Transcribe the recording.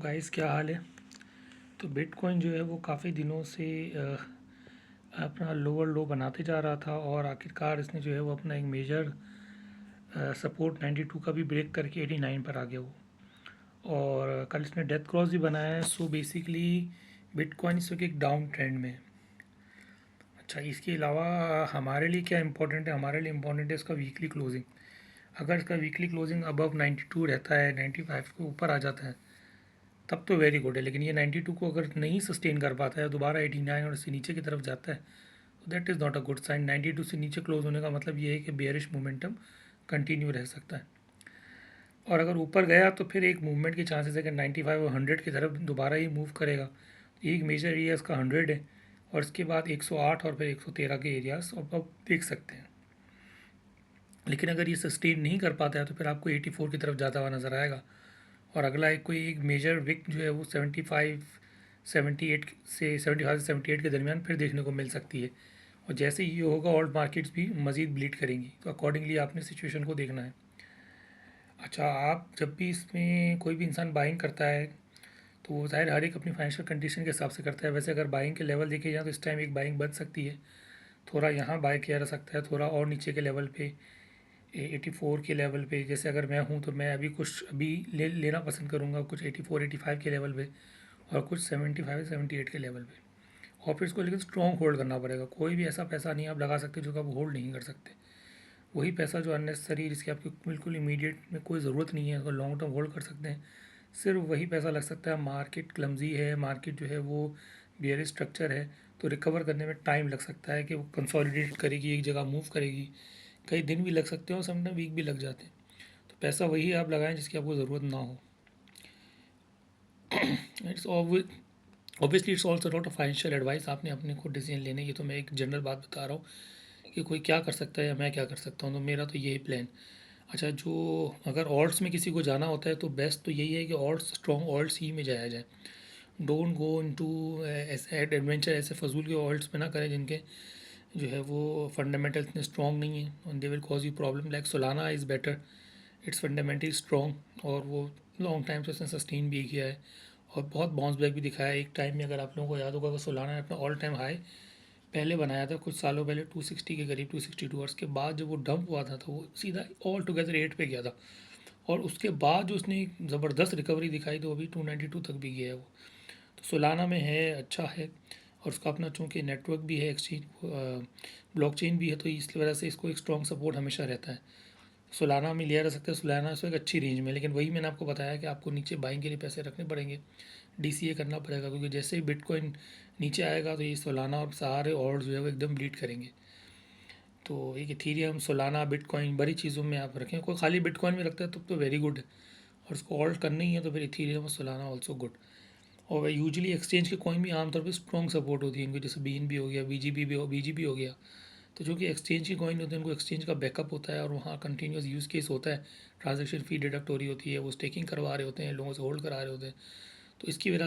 Guys, क्या हाल है। तो बिटकॉइन जो है वो काफ़ी दिनों से अपना लोअर लो बनाते जा रहा था और आखिरकार इसने जो है वो अपना एक मेजर सपोर्ट 92 का भी ब्रेक करके 89 पर आ गया वो। और कल इसने डेथ क्रॉस भी बनाया है। सो बेसिकली बिटकॉइन इस वक्त एक डाउन ट्रेंड में है। अच्छा, इसके अलावा हमारे लिए क्या इंपॉर्टेंट है? हमारे लिए इम्पॉर्टेंट है इसका वीकली क्लोजिंग। अगर इसका वीकली क्लोजिंग अबव 92 रहता है, 95 के ऊपर आ जाता है, तब तो वेरी गुड है। लेकिन ये 92 को अगर नहीं सस्टेन कर पाता है, दोबारा 89 और इससे नीचे की तरफ जाता है, तो that is not a good sign. 92 से नीचे क्लोज होने का मतलब ये है कि बेयरिश मोमेंटम कंटिन्यू रह सकता है। और अगर ऊपर गया तो फिर एक मूवमेंट के चांसेस है कि 95 और 100 की तरफ दोबारा ही मूव करेगा। एक मेजर एरिया इसका 100 है और इसके बाद 108 और फिर 113 के एरियाज अब देख सकते हैं। लेकिन अगर ये सस्टेन नहीं कर पाता है तो फिर आपको 84 की तरफ जाता हुआ नज़र आएगा। और अगला एक मेजर विक जो है वो 75 से 78 के दरमियान फिर देखने को मिल सकती है। और जैसे ही ये होगा ऑल्ट मार्केट्स भी मज़ीद ब्लीड करेंगी, तो अकॉर्डिंगली आपने सिचुएशन को देखना है। अच्छा, आप जब भी इसमें कोई भी इंसान बाइंग करता है तो वो ज़ाहिर हर एक अपनी फाइनेंशियल कंडीशन के हिसाब से करता है। वैसे अगर बाइंग के लेवल देखे जाए तो इस टाइम एक बाइंग बन सकती है। थोड़ा यहाँ बाय किया जा सकता है, थोड़ा और नीचे के लेवल पे 84 के लेवल पे। जैसे अगर मैं हूँ तो मैं अभी लेना पसंद करूँगा कुछ 84 85 के लेवल पे और कुछ 75 78 के लेवल पे। और फिर इसको लेकिन स्ट्रॉन्ग होल्ड करना पड़ेगा। कोई भी ऐसा पैसा नहीं आप लगा सकते जो कि आप होल्ड नहीं कर सकते। वही पैसा जो अननेसेसरी, जिसकी आपकी बिल्कुल इमीडिएट में कोई ज़रूरत नहीं है, उसको लॉन्ग टर्म होल्ड कर सकते हैं, सिर्फ वही पैसा लग सकता है। मार्केट क्लमजी है, मार्केट जो है वो बियरिश स्ट्रक्चर है, तो रिकवर करने में टाइम लग सकता है कि वो कंसोलिडेट करेगी, एक जगह मूव करेगी। कई दिन भी लग सकते हैं और समटाइम वीक भी लग जाते हैं। तो पैसा वही आप लगाएं जिसकी आपको ज़रूरत ना हो। It's obviously it's also not a financial advice. आपने अपने खुद डिसीजन लेने, ये तो मैं एक जनरल बात बता रहा हूँ कि कोई क्या कर सकता है या मैं क्या कर सकता हूँ, तो मेरा तो यही प्लान। अच्छा, जो अगर ऑल्ट्स में किसी को जाना होता है तो बेस्ट तो यही है कि ऑल्ट्स, स्ट्रॉन्ग ऑल्ट्स ही में जाया जाए। डोंट गो इनटू ऐसे एडवेंचर, ऐसे फजूल के ऑल्ट्स में ना करें जिनके जो है वो फंडामेंटल इतने स्ट्रॉन्ग नहीं है और they will cause you problem. Like Solana is better, it's fundamentally strong और वो लॉन्ग टाइम से उसने सस्टेन भी किया है और बहुत बाउंस बैक भी दिखाया है। एक टाइम में अगर आप लोगों को याद होगा कि सोलाना ने अपना ऑल टाइम हाई पहले बनाया था कुछ सालों पहले 260 के करीब, 262, और उसके बाद जब वो डंप हुआ था तो वो सीधा ऑल टुगेदर 8 पे गया था। और उसके बाद जो उसने एक ज़बरदस्त रिकवरी दिखाई तो अभी 292 तक भी गया है वो। तो सोलाना में है, अच्छा है। और उसका अपना चूँकि नेटवर्क भी है, एक्सचेंज ब्लॉकचेन भी है, तो इस वजह से इसको एक स्ट्रॉन्ग सपोर्ट हमेशा रहता है। सोलाना में लिया जा सकता है। सोलाना इसको एक अच्छी रेंज में, लेकिन वही मैंने आपको बताया कि आपको नीचे बाइंग के लिए पैसे रखने पड़ेंगे, डीसीए करना पड़ेगा, क्योंकि जैसे ही बिटकॉइन नीचे आएगा तो ये सोलाना और सारे और जो है वो एकदम ब्लीड करेंगे। तो एक इथीरियम, सोलाना, बिटकॉइन बड़ी चीज़ों में आप रखें। कोई खाली बिटकॉइन में रखता है तब तो वेरी गुड है, और उसको ऑल्ट करना ही है तो फिर इथीरियम और सोलाना ऑल्सो गुड। और यूजुअली एक्सचेंज के कॉइन भी आमतौर पर स्ट्रॉन्ग सपोर्ट होती है इनकी, जैसे बीएनबी हो गया, बीजीबी हो गया। तो जो कि एक्सचेंज की कॉइन होते हैं उनको एक्सचेंज का बैकअप होता है और वहाँ कंटिन्यूस यूज़ केस होता है। ट्रांजेक्शन फ़ी डिडक्ट हो रही होती है, वो स्टेकिंग करवा रहे होते हैं, लोगों से होल्ड करा रहे होते हैं, तो इसकी वजह